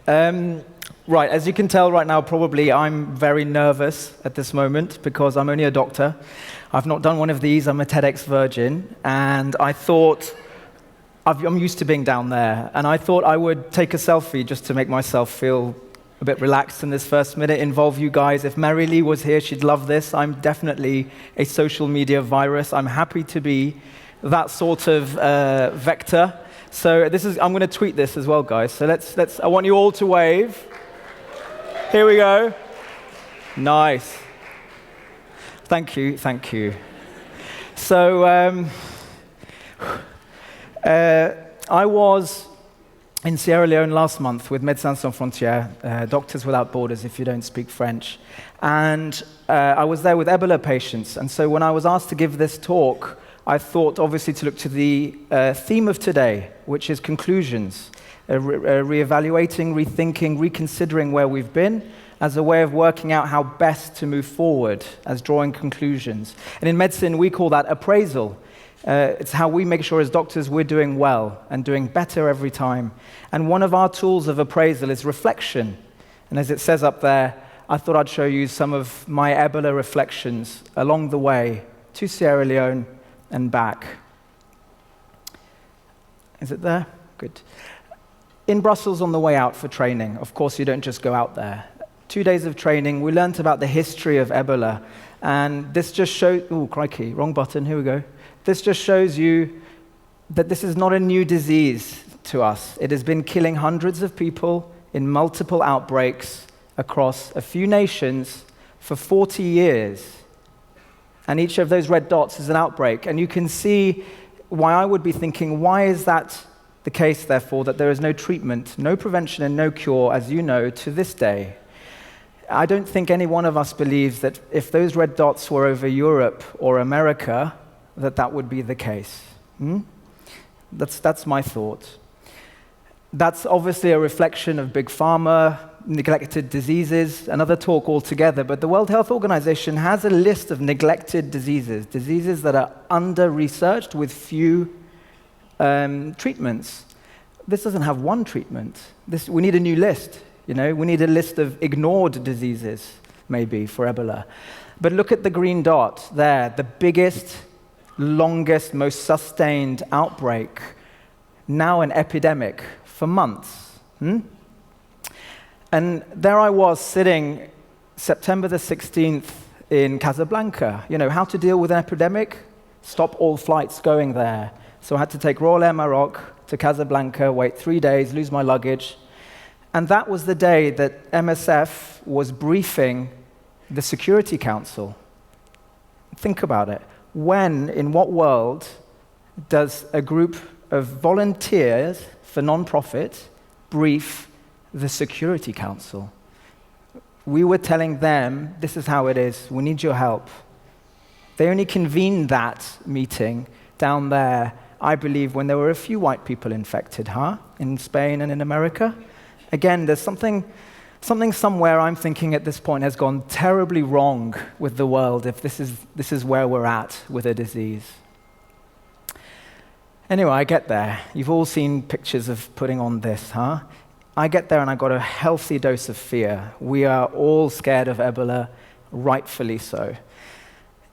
Right, as you can tell right now, probably I'm very nervous at this moment because I'm only a doctor. I've not done one of these. I'm a TEDx virgin, and I thought I'm used to being down there, and I thought I would take a selfie just to make myself feel a bit relaxed in this first minute, involve you guys. If Mary Lee was here, she'd love this. I'm definitely a social media virus. I'm happy to be that sort of vector. So I'm going to tweet this as well, guys. So I want you all to wave. Here we go. Nice. Thank you. So I was in Sierra Leone last month with Médecins Sans Frontières, Doctors Without Borders if you don't speak French. And I was there with Ebola patients. And so when I was asked to give this talk, I thought obviously to look to the theme of today, which is conclusions, reevaluating, rethinking, reconsidering where we've been as a way of working out how best to move forward as drawing conclusions. And in medicine, we call that appraisal. It's how we make sure as doctors we're doing well and doing better every time. And one of our tools of appraisal is reflection. And as it says up there, I thought I'd show you some of my Ebola reflections along the way to Sierra Leone and back. Is it there? Good. In Brussels on the way out for training, of course you don't just go out there. 2 days of training, we learned about the history of Ebola. And this just shows, crikey, wrong button, here we go. This just shows you that this is not a new disease to us. It has been killing hundreds of people in multiple outbreaks across a few nations for 40 years. And each of those red dots is an outbreak. And you can see why I would be thinking, why is that the case, therefore, that there is no treatment, no prevention, and no cure, as you know, to this day? I don't think any one of us believes that if those red dots were over Europe or America, that would be the case. That's my thought. That's obviously a reflection of big pharma, neglected diseases, another talk altogether, but the World Health Organization has a list of neglected diseases that are under-researched with few treatments. This doesn't have one treatment. We need a new list, we need a list of ignored diseases, maybe, for Ebola. But look at the green dot there, the biggest, longest, most sustained outbreak, now an epidemic for months. And there I was sitting September the 16th in Casablanca. How to deal with an epidemic? Stop all flights going there. So I had to take Royal Air Maroc to Casablanca, wait 3 days, lose my luggage. And that was the day that MSF was briefing the Security Council. Think about it. When, in what world, does a group of volunteers for non-profit brief the Security Council? We were telling them, this is how it is, we need your help. They only convened that meeting down there, I believe, when there were a few white people infected, in Spain and in America. Again, there's something somewhere I'm thinking at this point has gone terribly wrong with the world if this is where we're at with a disease. Anyway, I get there. You've all seen pictures of putting on this, I get there and I got a healthy dose of fear. We are all scared of Ebola, rightfully so.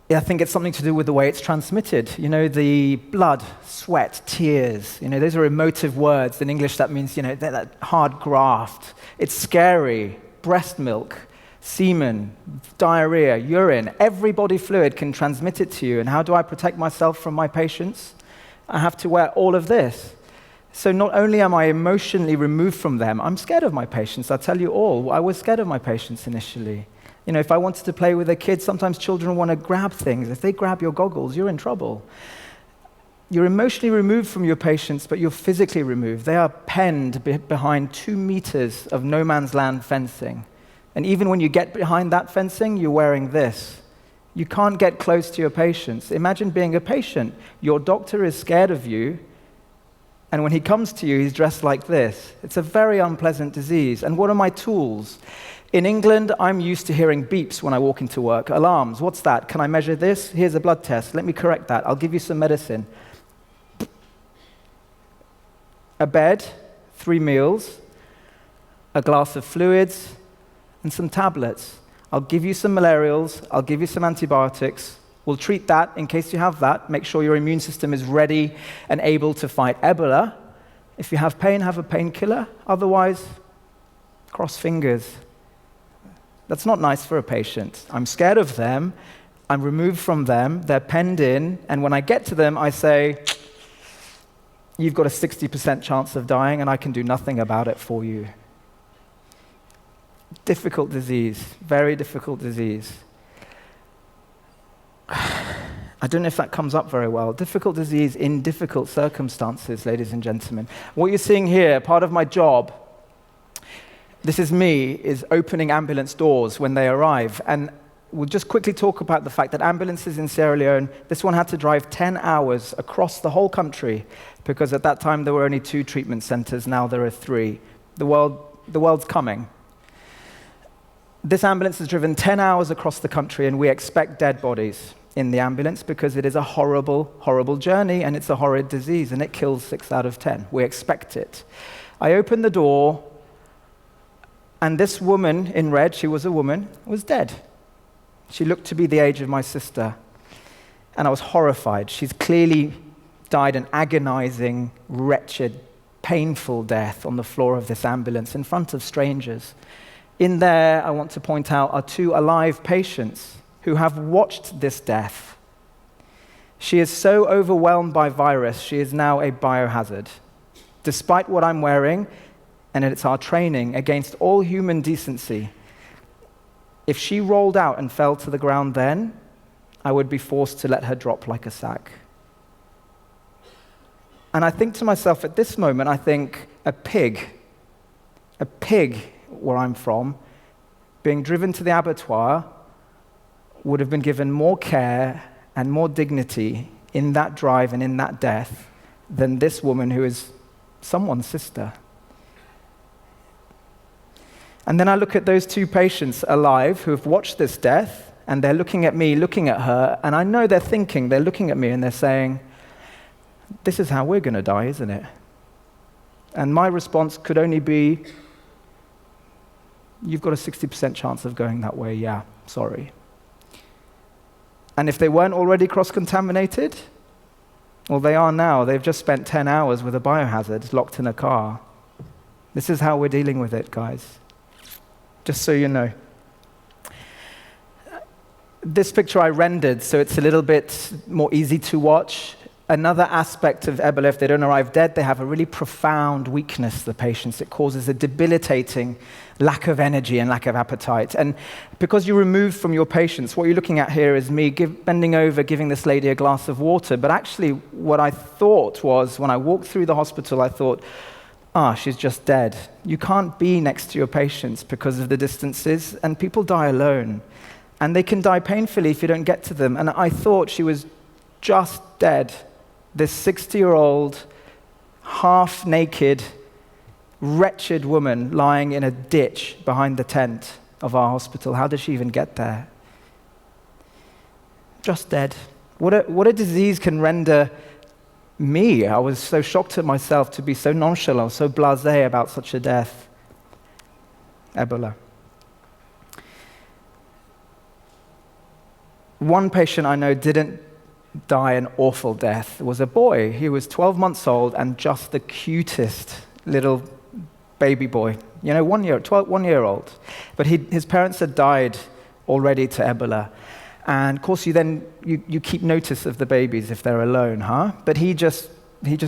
I think it's something to do with the way it's transmitted. The blood, sweat, tears. Those are emotive words. In English, that means, that hard graft. It's scary. Breast milk, semen, diarrhea, urine. Every body fluid can transmit it to you. And how do I protect myself from my patients? I have to wear all of this. So not only am I emotionally removed from them, I'm scared of my patients. I tell you all, I was scared of my patients initially. If I wanted to play with a kid, sometimes children want to grab things. If they grab your goggles, you're in trouble. You're emotionally removed from your patients, but you're physically removed. They are penned behind 2 meters of no man's land fencing. And even when you get behind that fencing, you're wearing this. You can't get close to your patients. Imagine being a patient. Your doctor is scared of you, and when he comes to you, he's dressed like this. It's a very unpleasant disease. And what are my tools? In England, I'm used to hearing beeps when I walk into work. Alarms, what's that? Can I measure this? Here's a blood test. Let me correct that. I'll give you some medicine. A bed, 3 meals, a glass of fluids, and some tablets. I'll give you some malarials, I'll give you some antibiotics. We'll treat that in case you have that. Make sure your immune system is ready and able to fight Ebola. If you have pain, have a painkiller. Otherwise, cross fingers. That's not nice for a patient. I'm scared of them. I'm removed from them. They're penned in. And when I get to them, I say, you've got a 60% chance of dying, and I can do nothing about it for you. Difficult disease, very difficult disease. I don't know if that comes up very well. Difficult disease in difficult circumstances, ladies and gentlemen. What you're seeing here, part of my job, this is me, is opening ambulance doors when they arrive. And we'll just quickly talk about the fact that ambulances in Sierra Leone, this one had to drive 10 hours across the whole country, because at that time there were only 2 treatment centers, now there are 3. The world's coming. This ambulance has driven 10 hours across the country, and we expect dead bodies in the ambulance because it is a horrible, horrible journey, and it's a horrid disease, and it kills 6 out of 10. We expect it. I opened the door, and this woman in red, she was a woman, was dead. She looked to be the age of my sister, and I was horrified. She's clearly died an agonizing, wretched, painful death on the floor of this ambulance in front of strangers. In there, I want to point out, are 2 alive patients who have watched this death. She is so overwhelmed by virus, she is now a biohazard. Despite what I'm wearing, and it's our training against all human decency, if she rolled out and fell to the ground then, I would be forced to let her drop like a sack. And I think to myself, at this moment, I think a pig, where I'm from, being driven to the abattoir, would have been given more care and more dignity in that drive and in that death than this woman who is someone's sister. And then I look at those 2 patients alive who have watched this death, and they're looking at me, looking at her, and I know they're thinking, they're looking at me and they're saying, this is how we're going to die, isn't it? And my response could only be, you've got a 60% chance of going that way, yeah, sorry. And if they weren't already cross-contaminated, well, they are now. They've just spent 10 hours with a biohazard locked in a car. This is how we're dealing with it, guys. Just so you know. This picture I rendered, so it's a little bit more easy to watch. Another aspect of Ebola, if they don't arrive dead, they have a really profound weakness, the patients. It causes a debilitating lack of energy and lack of appetite. And because you're removed from your patients, what you're looking at here is me bending over, giving this lady a glass of water. But actually, what I thought was, when I walked through the hospital, I thought, she's just dead. You can't be next to your patients because of the distances, and people die alone. And they can die painfully if you don't get to them. And I thought she was just dead. This 60-year-old, half-naked, wretched woman lying in a ditch behind the tent of our hospital. How did she even get there? Just dead. What a disease can render me. I was so shocked at myself to be so nonchalant, so blasé about such a death. Ebola. One patient I know didn't die an awful death. It was a boy. He was 12 months old and just the cutest little baby boy. 1 year-old. But his parents had died already to Ebola. And of course you keep notice of the babies if they're alone, huh? But he just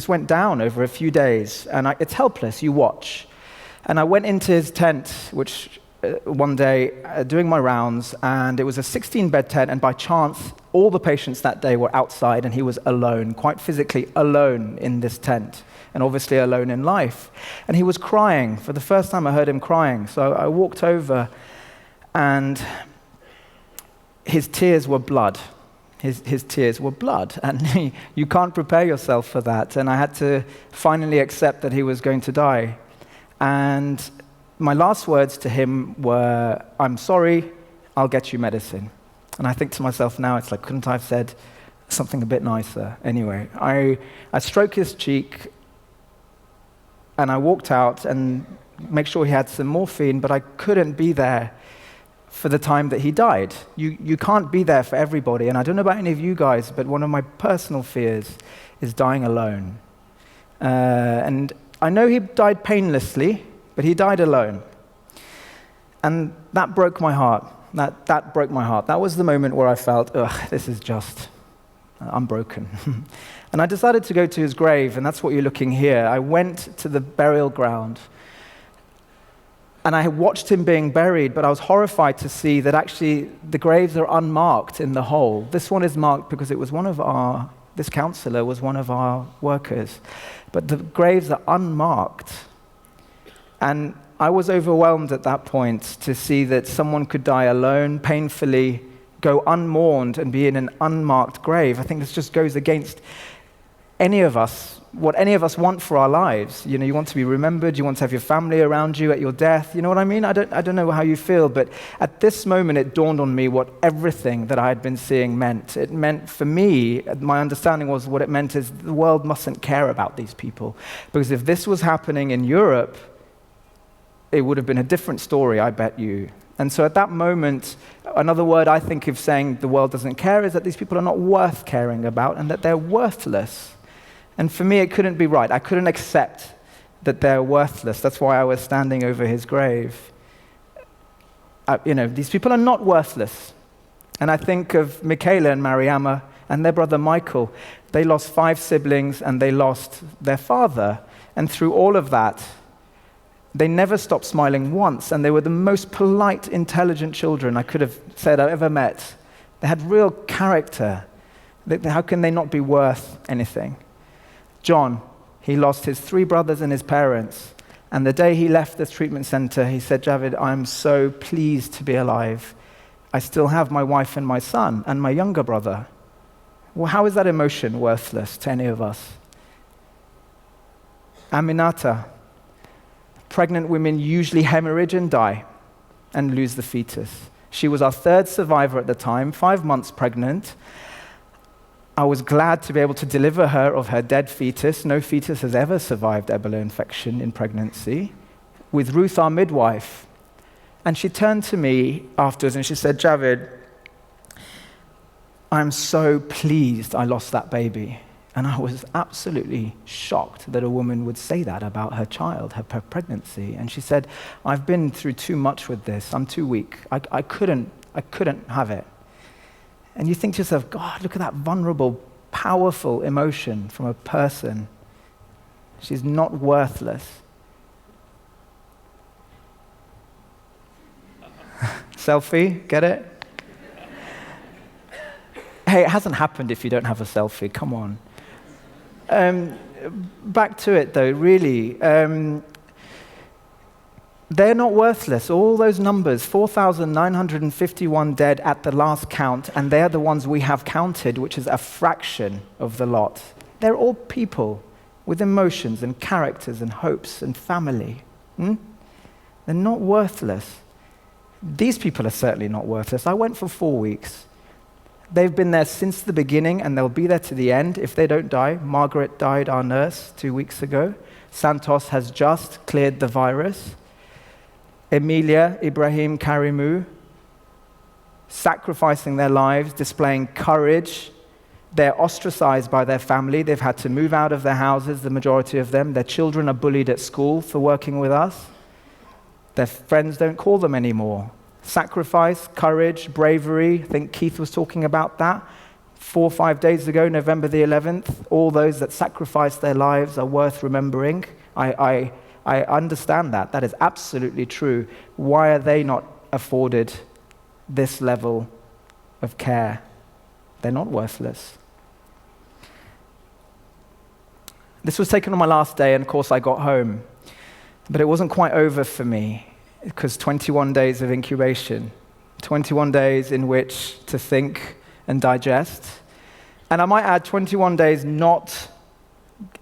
went down over a few days, and it's helpless, you watch. And I went into his tent, which one day doing my rounds, and it was a 16-bed tent, and by chance, all the patients that day were outside, and he was alone, quite physically alone in this tent, and obviously alone in life. And he was crying. For the first time I heard him crying. So I walked over, and his tears were blood. His tears were blood, and you can't prepare yourself for that. And I had to finally accept that he was going to die. And my last words to him were, "I'm sorry, I'll get you medicine." And I think to myself now, it's like, couldn't I have said something a bit nicer? Anyway, I stroked his cheek, and I walked out, and make sure he had some morphine, but I couldn't be there for the time that he died. You can't be there for everybody, and I don't know about any of you guys, but one of my personal fears is dying alone. And I know he died painlessly, but he died alone. And that broke my heart. That broke my heart. That was the moment where I felt, I'm broken. And I decided to go to his grave, and that's what you're looking here. I went to the burial ground, and I watched him being buried, but I was horrified to see that actually the graves are unmarked in the hole. This one is marked because it was this counselor was one of our workers. But the graves are unmarked. And I was overwhelmed at that point to see that someone could die alone, painfully, go unmourned, and be in an unmarked grave. I think this just goes against what any of us want for our lives. You know, you want to be remembered, you want to have your family around you at your death. You know what I mean? I don't know how you feel, but at this moment it dawned on me what everything that I had been seeing meant. It meant for me, my understanding was what it meant is the world mustn't care about these people. Because if this was happening in Europe, it would have been a different story, I bet you. And so at that moment, another word I think of saying the world doesn't care is that these people are not worth caring about and that they're worthless. And for me, it couldn't be right. I couldn't accept that they're worthless. That's why I was standing over his grave. These people are not worthless. And I think of Michaela and Mariama and their brother Michael. They lost 5 siblings and they lost their father. And through all of that, they never stopped smiling once, and they were the most polite, intelligent children I could have said I've ever met. They had real character. How can they not be worth anything? John, he lost his 3 brothers and his parents, and the day he left the treatment center, he said, Javid, I'm so pleased to be alive. I still have my wife and my son and my younger brother. Well, how is that emotion worthless to any of us? Aminata, pregnant women usually hemorrhage and die and lose the fetus. She was our 3rd survivor at the time, 5 months pregnant. I was glad to be able to deliver her of her dead fetus. No fetus has ever survived Ebola infection in pregnancy. With Ruth, our midwife. And she turned to me afterwards and she said, Javid, I'm so pleased I lost that baby. And I was absolutely shocked that a woman would say that about her child, her pregnancy. And she said, I've been through too much with this. I'm too weak. I couldn't have it. And you think to yourself, God, look at that vulnerable, powerful emotion from a person. She's not worthless. Selfie, get it? Hey, it hasn't happened if you don't have a selfie, come on. Back to it though, really. They're not worthless. All those numbers, 4,951 dead at the last count, and they're the ones we have counted, which is a fraction of the lot. They're all people with emotions and characters and hopes and family. They're not worthless. These people are certainly not worthless. I went for 4 weeks. They've been there since the beginning, and they'll be there to the end if they don't die. Margaret died, our nurse, 2 weeks ago. Santos has just cleared the virus. Emilia, Ibrahim, Karimu, sacrificing their lives, displaying courage. They're ostracized by their family. They've had to move out of their houses, the majority of them. Their children are bullied at school for working with us. Their friends don't call them anymore. Sacrifice, courage, bravery. I think Keith was talking about that 4 or 5 days ago, November the 11th. All those that sacrificed their lives are worth remembering. I understand that. That is absolutely true. Why are they not afforded this level of care? They're not worthless. This was taken on my last day, and of course I got home. But it wasn't quite over for me, because 21 days of incubation, 21 days in which to think and digest. And I might add 21 days not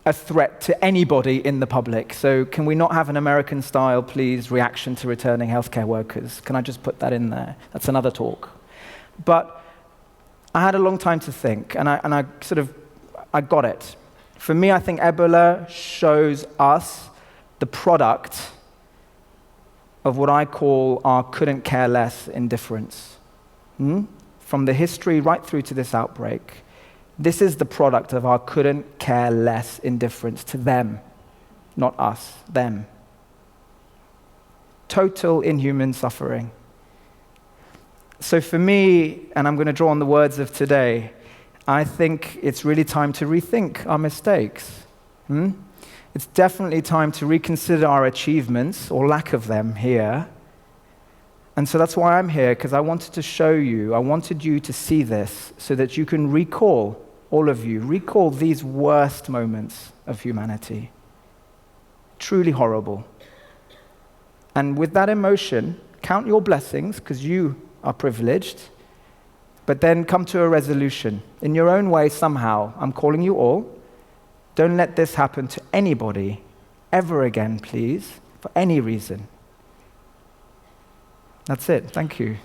a threat to anybody in the public. So can we not have an American style, please, reaction to returning healthcare workers? Can I just put that in there? That's another talk. But I had a long time to think, and I got it. For me, I think Ebola shows us the product of what I call our couldn't care less indifference. From the history right through to this outbreak, this is the product of our couldn't care less indifference to them, not us, them. Total inhuman suffering. So for me, and I'm going to draw on the words of today, I think it's really time to rethink our mistakes. It's definitely time to reconsider our achievements, or lack of them, here. And so that's why I'm here, because I wanted you to see this, so that you can recall, all of you, recall these worst moments of humanity. Truly horrible. And with that emotion, count your blessings, because you are privileged, but then come to a resolution. In your own way, somehow, I'm calling you all. Don't let this happen to anybody ever again, please, for any reason. That's it. Thank you.